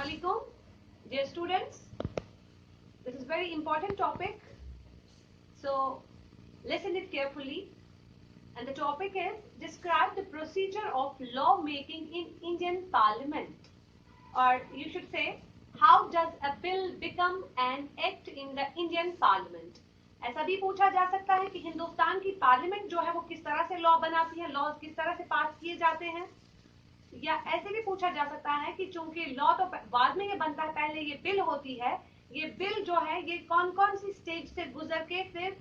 Assalamualaikum, dear students. This is very important topic, so listen it carefully. And the topic is describe the procedure of law making in Indian Parliament, or you should say how does a bill become an act in the Indian Parliament. ऐसा भी पूछा जा सकता है कि हिंदुस्तान की parliament जो है वो किस तरह से लॉ बनाती है, लॉज किस तरह से पास किए जाते हैं, या ऐसे भी पूछा जा सकता है कि चूंकि लॉ तो बाद में ये बनता है, पहले ये बिल होती है, ये बिल जो है ये कौन कौन सी स्टेज से गुजर के फिर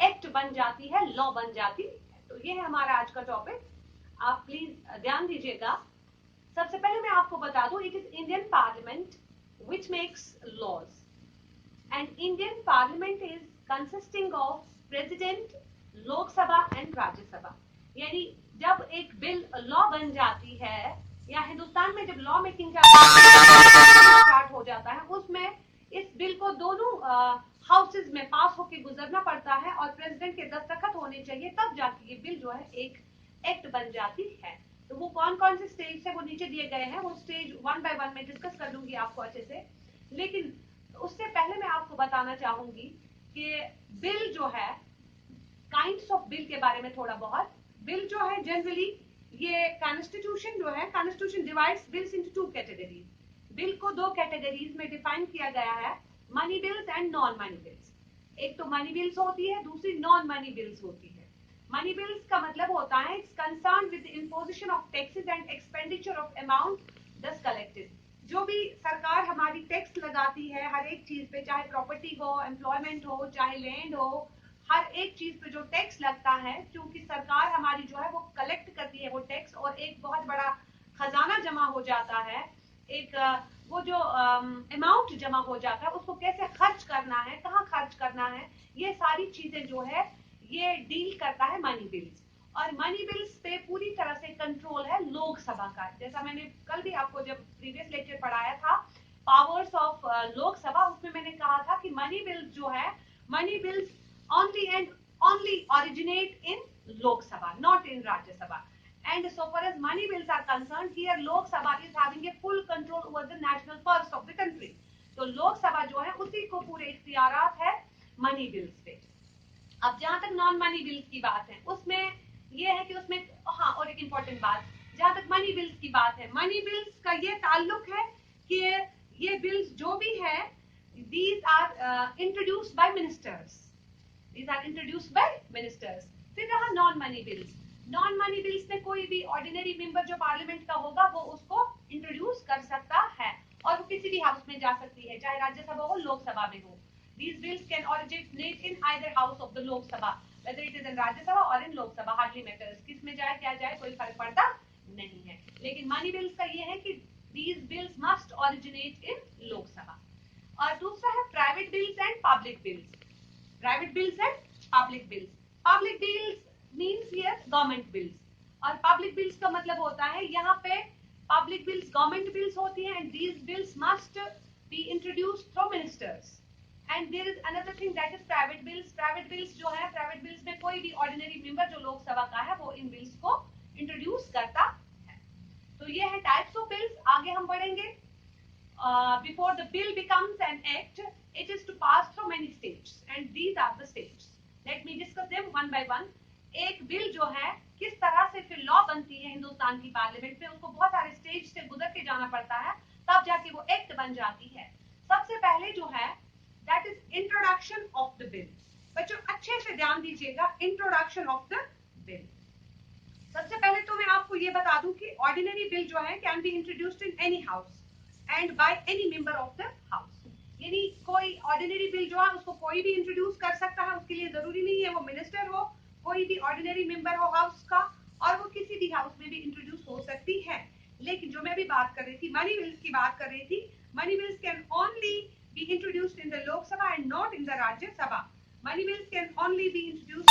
एक्ट बन जाती है, लॉ बन जाती है। तो ये है हमारा आज का टॉपिक, आप प्लीज ध्यान दीजिएगा। सबसे पहले मैं आपको बता दूं, it is Indian parliament which makes laws, and Indian parliament is consisting of president, Lok Sabha and Rajya Sabha. यानी जब एक बिल लॉ बन जाती है या हिंदुस्तान में जब लॉ मेकिंग का स्टार्ट हो जाता है, उसमें इस बिल को दोनों हाउसेज में पास होकर गुजरना पड़ता है और प्रेसिडेंट के दस्तखत होने चाहिए, तब जाके ये बिल जो है एक एक्ट बन जाती है। तो वो कौन कौन से स्टेज है वो नीचे दिए गए हैं, वो स्टेज वन बाय वन में डिस्कस कर लूंगी आपको अच्छे से। लेकिन उससे पहले मैं आपको बताना चाहूंगी कि बिल जो है, काइंड्स ऑफ बिल के बारे में थोड़ा बहुत। बिल जो है जनरली ये कॉन्स्टिट्यूशन जो है, constitution divides bills into two categories. Bill को दो कैटेगरीज में डिफाइन किया गया है, money bills and non money bills. एक तो मनी बिल्स होती है, दूसरी नॉन मनी बिल्स होती है। मनी बिल्स का मतलब होता है it's concern with imposition of taxes and expenditure of amount दस कलेक्टेड। जो भी सरकार हमारी टैक्स लगाती है हर एक चीज पे, चाहे प्रॉपर्टी हो, एम्प्लॉयमेंट हो, चाहे लैंड हो, हर एक चीज पे जो टैक्स लगता है, क्योंकि सरकार हमारी जो है वो कलेक्ट करती है वो टैक्स, और एक बहुत बड़ा खजाना जमा हो जाता है, एक वो जो अमाउंट जमा हो जाता है उसको कैसे खर्च करना है, कहाँ खर्च करना है, ये सारी चीजें जो है ये डील करता है मनी बिल्स। और मनी बिल्स पे पूरी तरह से कंट्रोल है लोकसभा का। जैसा मैंने कल भी आपको जब प्रीवियस लेक्चर पढ़ाया था पावर्स ऑफ लोकसभा, उसमें मैंने कहा था कि मनी बिल्स जो है, money bills only and only originate in Lok Sabha, not in Rajya Sabha. And so far as money bills are concerned, here Lok Sabha is having a full control over the national purse of the country. तो लोक सभा जो है उसी को पूरे इख्तियारात है money bills पे। अब जहां तक नॉन मनी बिल्स की बात है, उसमें ये है कि उसमें हाँ, और एक इंपॉर्टेंट बात, जहां तक मनी बिल्स की बात है, मनी बिल्स का ये ताल्लुक है कि ये बिल्स जो भी है, these are introduced by ministers. These are introduced by ministers. फिर रहा non money bills. Non money bills में कोई भी ऑर्डिनरी मेंबर जो पार्लियामेंट का होगा वो उसको इंट्रोड्यूस कर सकता है, और वो किसी भी हाउस में जा सकती है, चाहे राज्यसभा हो, लोकसभा में हो। These bills can originate in either house of the Lok Sabha, whether it is in Rajya Sabha or in Lok Sabha, hardly matters. किस में जाए क्या जाए कोई फर्क पड़ता नहीं है। लेकिन मनी बिल्स का ये है कि these bills must originate in Lok Sabha। और दूसरा है private bills and public bills. Private bills and public bills. Public bills means here government bills, और पब्लिक बिल्स का मतलब होता है यहाँ पे पब्लिक बिल्स गवर्नमेंट बिल्स होती हैं, and these bills must be introduced through ministers. And there is another thing that is private bills. Private bills जो है, प्राइवेट बिल्स में कोई भी ऑर्डिनरी मेंबर जो लोकसभा का है वो इन बिल्स को इंट्रोड्यूस करता है। तो ये है टाइप्स ऑफ बिल्स। आगे हम बढ़ेंगे। Before the bill becomes an act, it is to pass through many stages, and these are the stages. Let me discuss them one by one. एक बिल जो है किस तरह से फिर लॉ बनती है हिंदुस्तान की पार्लियामेंट में, उसको बहुत सारे स्टेज से गुजर के जाना पड़ता है, तब जाके वो एक्ट बन जाती है। सबसे पहले जो है that is introduction of the bill. बच्चों अच्छे से ध्यान दीजिएगा, इंट्रोडक्शन ऑफ द बिल। सबसे पहले तो मैं आपको ये बता दूं कि ऑर्डिनरी बिल जो है can be introduced in any house and by any member of the house. यानी कोई ऑर्डिनरी बिल जो है उसको कोई भी इंट्रोड्यूस कर सकता है, उसके लिए जरूरी नहीं है वो मिनिस्टर हो, कोई भी ऑर्डिनरी मेंबर हो हाउस का, और वो किसी भी हाउस में भी इंट्रोड्यूस हो सकती है। लेकिन जो मैं भी बात कर रही थी, मनी बिल्स की बात कर रही थी, money bills can only be introduced in the Lok Sabha and not in the Rajya Sabha. Money bills can only be introduced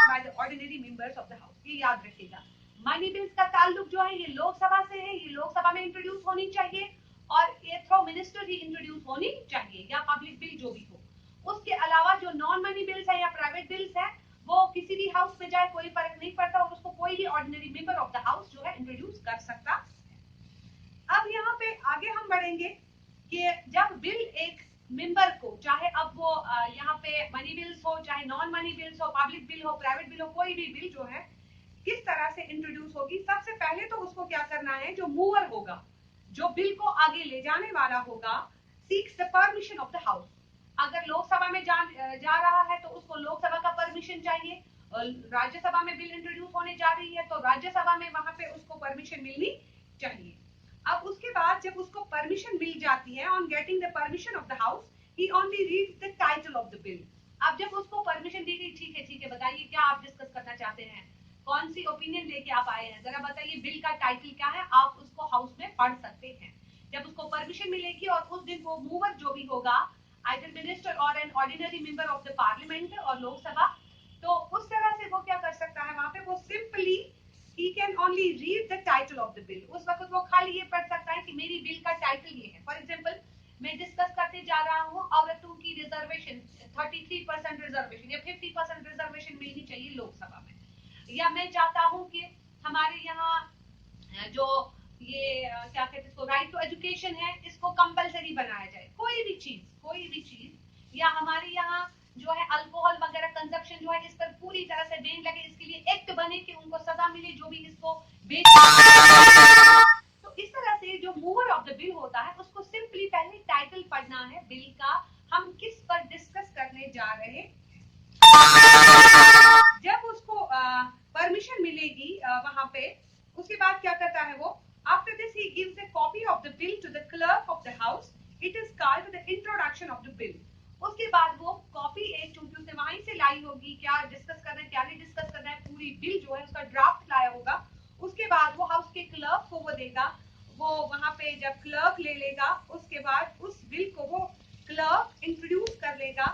by the ordinary members of the house, ये याद रखिएगा। मनी बिल्स का ताल्लुक जो है ये लोकसभा से है, ये लोकसभा में इंट्रोड्यूस होनी चाहिए, और ये थ्रू मिनिस्टर ही इंट्रोड्यूस होनी चाहिए, या पब्लिक बिल जो भी हो। उसके अलावा जो नॉन मनी बिल्स है या प्राइवेट बिल्स है, वो किसी भी हाउस में जाए कोई फर्क नहीं पड़ता, और उसको कोई भी ordinary member of the house जो है इंट्रोड्यूस कर सकता है। अब यहाँ पे आगे बढ़ेंगे कि जब बिल एक मेंबर को, चाहे अब वो यहाँ पे मनी बिल्स हो, चाहे नॉन मनी बिल्स हो, पब्लिक बिल हो, प्राइवेट बिल हो, कोई भी बिल जो है किस तरह से इंट्रोड्यूस होगी। सबसे पहले तो उसको क्या करना है, जो मूवर होगा, जो बिल को आगे ले जाने वाला होगा, seeks the permission of the house. अगर लोकसभा में जा रहा है तो उसको लोकसभा का परमिशन चाहिए, राज्यसभा में बिल इंट्रोड्यूस होने जा रही है तो राज्यसभा में वहां पे उसको परमिशन मिलनी चाहिए। अब उसके बाद जब उसको परमिशन मिल जाती है, on getting the permission of the house, he only reads the title of the bill. अब जब उसको परमिशन दी गई, ठीक है, बताइए क्या आप डिस्कस करना चाहते हैं, कौन सी ओपिनियन लेके आप आए हैं, जरा बताइए बिल का टाइटल क्या है, आप उसको हाउस में पढ़ सकते हैं। जब उसको परमिशन मिलेगी और उस दिन वो मूवर जो भी होगा, आइदर मिनिस्टर और an ordinary member of the parliament और लोकसभा, तो उस तरह से वो क्या कर सकता है, वहां पे वो simply he can only read the title of the bill। उस वक्त वो खाली ये पढ़ सकता है कि मेरी बिल का टाइटल ये है। फॉर एग्जांपल, मैं डिस्कस करते जा रहा हूँ औरतों की रिजर्वेशन, 33% रिजर्वेशन या 50% रिजर्वेशन मिलनी चाहिए लोकसभा में, या मैं चाहता हूँ कि हमारे यहाँ जो ये क्या कहते हैं इसको, राइट टू एजुकेशन है, इसको कंपलसरी बनाया जाए। कोई भी चीज, या हमारे यहाँ जो है अल्कोहल वगैरह कंजप्शन जो है, इस पर पूरी तरह से बैन लगे, इसके लिए एक्ट बने कि उनको सजा मिले जो भी इसको बेच। तो इस तरह से जो मूवर ऑफ द बिल होता है उसको सिंपली पहले टाइटल पढ़ना है बिल का, हम किस पर डिस्कस करने जा रहे। जब उसको परमिशन मिलेगी वहां पे, उसके बाद क्या करता है वो, after this he gives a copy of the bill to the clerk of the house, it is called the introduction of the bill. उसके बाद वो कॉपी एक, चूंकि उसने वहीं से लाई होगी, क्या डिस्कस करना है क्या नहीं डिस्कस करना है, पूरी बिल जो है उसका ड्राफ्ट लाया होगा, उसके बाद वो हाउस के क्लर्क को वो देगा। वो वहां पे जब क्लर्क ले लेगा, उसके बाद उस बिल को वो क्लर्क इंट्रोड्यूस कर लेगा,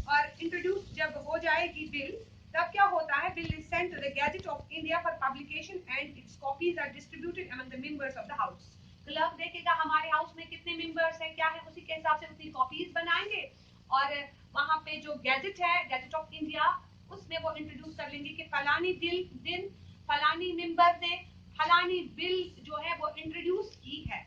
और इंट्रोड्यूस जब हो जाएगी बिल, तब क्या होता है, bill is sent to the gazette of India for publication and its copies are distributed among the members of the house. Clerk देखेगा हमारे हाउस में कितने मेंबर्स हैं, क्या है, उसी के हिसाब से उतनी कॉपीज बनाएंगे, और वहां पे जो गैजेट है, गैजेट ऑफ इंडिया, उसमें वो इंट्रोड्यूस कर लेंगे कि फलानी दिन फलानी मेंबर ने फलानी बिल जो है वो इंट्रोड्यूस की है।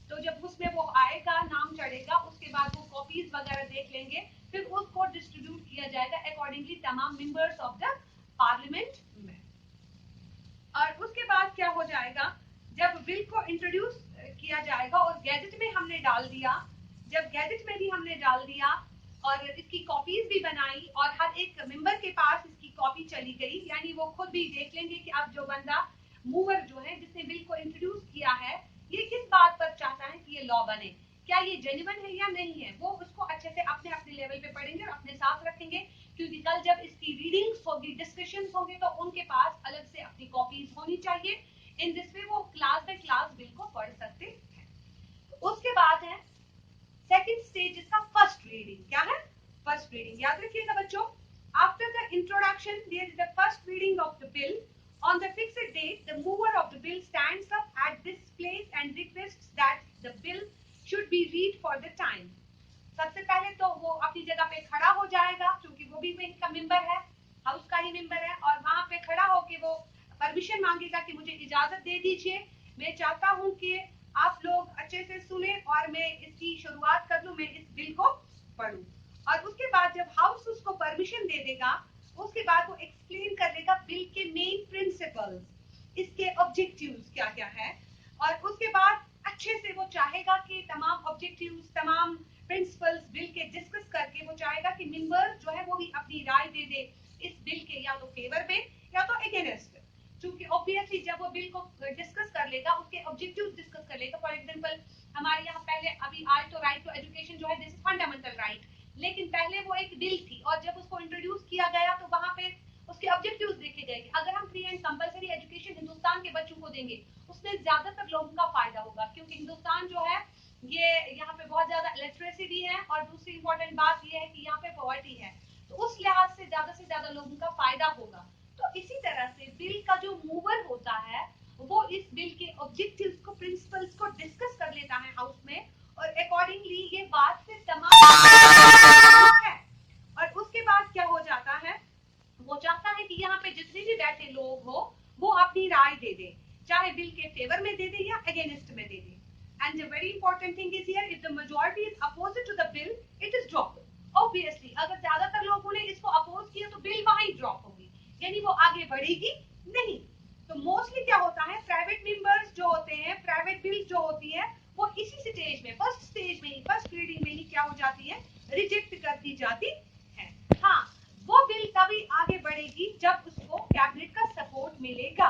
तो जब उसमें वो आएगा, नाम चढ़ेगा, उसके बाद वो कॉपीज वगैरह देख लेंगे, फिर उसको डिस्ट्रीब्यूट किया जाएगा अकॉर्डिंगली तमाम मेंबर्स ऑफ द पार्लियामेंट में। और उसके बाद क्या हो जाएगा, जब बिल को इंट्रोड्यूस किया जाएगा और गैजेट में हमने डाल दिया, जब गैजेट में भी हमने डाल दिया और इसकी कॉपीज भी बनाई और हर एक मेंबर के पास इसकी कॉपी चली गई, यानी वो खुद भी देख लेंगे कि अब जो बंदा मूवर जो है जिसने बिल को इंट्रोड्यूस किया है, ये किस बात पर चाहता है कि ये लॉ बने, क्या ये जेन्युइन है या नहीं है, वो उसको अच्छे से अपने अपने लेवल पे पढ़ेंगे और अपने साथ रखेंगे, क्योंकि कल जब इसकी रीडिंग्स होगी, डिस्कशंस होंगे, तो उनके पास अलग से अपनी कॉपीज होनी चाहिए। इन दिस वे वो क्लास बाय क्लास बिल को पढ़ सकते हैं। उसके बाद है सेकंड स्टेज, इसका फर्स्ट रीडिंग। क्या है फर्स्ट रीडिंग, याद रखिएगा बच्चों, after the introduction there is the first reading of the bill. On the fixed date, the mover of the bill stands up at this place and requests that the bill should be read for the time। सबसे पहले तो वो अपनी जगह पे खड़ा हो जाएगा, क्योंकि वो भी विंग का मेंबर है, हाउस का ही मेंबर है, और वहां पे खड़ा होके वो परमिशन मांगेगा कि मुझे इजाजत दे दीजिए, मैं चाहता हूं कि आप लोग अच्छे से सुने और मैं इसकी शुरुआत कर दूं, मैं इस बिल को पढ़ूं। और उसके बाद जब हाउस उसको परमिशन दे देगा, उसके बाद वो एक्सप्लेन कर देगा बिल के मेन प्रिंसिपल्स, इसके ऑब्जेक्टिव्स क्या क्या है, और उसके बाद अच्छे से वो चाहेगा कि तमाम ऑब्जेक्टिव्स, तमाम प्रिंसिपल्स बिल के डिस्कस करके वो चाहेगा कि मेंबर जो है वो भी अपनी राय दे दे इस बिल के, या तो फेवर में या तो अगेंस्ट। क्योंकि ऑब्वियसली जब वो बिल को डिस्कस कर लेगा, उसके ऑब्जेक्टिव्स डिस्कस कर लेगा। फॉर एग्जांपल, हमारे यहाँ पहले अभी आज तो राइट टू एजुकेशन जो है दिस इज फंडामेंटल राइट, लेकिन पहले वो एक बिल थी, और जब उसको इंट्रोड्यूस किया गया तो वहां पे उसके ऑब्जेक्टिव्स देखे गए कि अगर हम free and compulsory education Hindustan के बच्चों को देंगे, उसमें ज्यादातर लोगों का फायदा होगा, क्योंकि हिंदुस्तान जो है ये यहाँ पे बहुत ज्यादा लिटरेसी भी है, और दूसरी इंपॉर्टेंट बात ये है कि यहाँ पे पॉवर्टी है, तो उस लिहाज से ज्यादा लोगों का फायदा होगा। तो इसी तरह से बिल का जो मूवर होता है वो इस बिल के ऑब्जेक्टिव्स को, प्रिंसिपल्स को डिस्कस कर लेता है हाउस में, और अकॉर्डिंगली ये बात फिर तमाम है। और उसके बाद क्या हो जाता है, वो चाहता है कि यहाँ पे जितने भी बैठे लोग हो वो अपनी राय दे दे, चाहे बिल के फेवर में दे दे या अगेंस्ट में दे दे। And the very important thing is here, if the majority is opposite to the bill, it is dropped. Obviously, अगर ज्यादातर लोगों ने इसको अपोज किया तो बिल वहीं ड्रॉप होगी, यानी वो आगे बढ़ेगी नहीं। तो मोस्टली क्या होता है, प्राइवेट मेंबर्स जो होते हैं, प्राइवेट बिल जो होती है, वो इसी स्टेज में, फर्स्ट स्टेज में ही, फर्स्ट रीडिंग में ही क्या हो जाती है, रिजेक्ट कर दी जाती है। हाँ, वो बिल तभी आगे बढ़ेगी जब उसको कैबिनेट का सपोर्ट मिलेगा।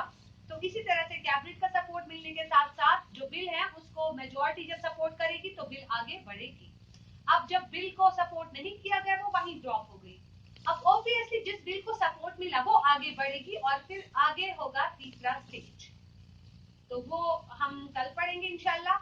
तो इसी तरह से कैबिनेट का सपोर्ट मिलने के साथ साथ जो बिल है उसको मेजॉरिटी जब सपोर्ट करेगी तो बिल आगे बढ़ेगी। अब जब बिल को सपोर्ट नहीं किया गया वो वहीं ड्रॉप हो गई। अब ऑब्वियसली जिस बिल को सपोर्ट मिला वो आगे बढ़ेगी और फिर आगे होगा तीसरा स्टेज। तो वो हम कल पढ़ेंगे इंशाल्लाह।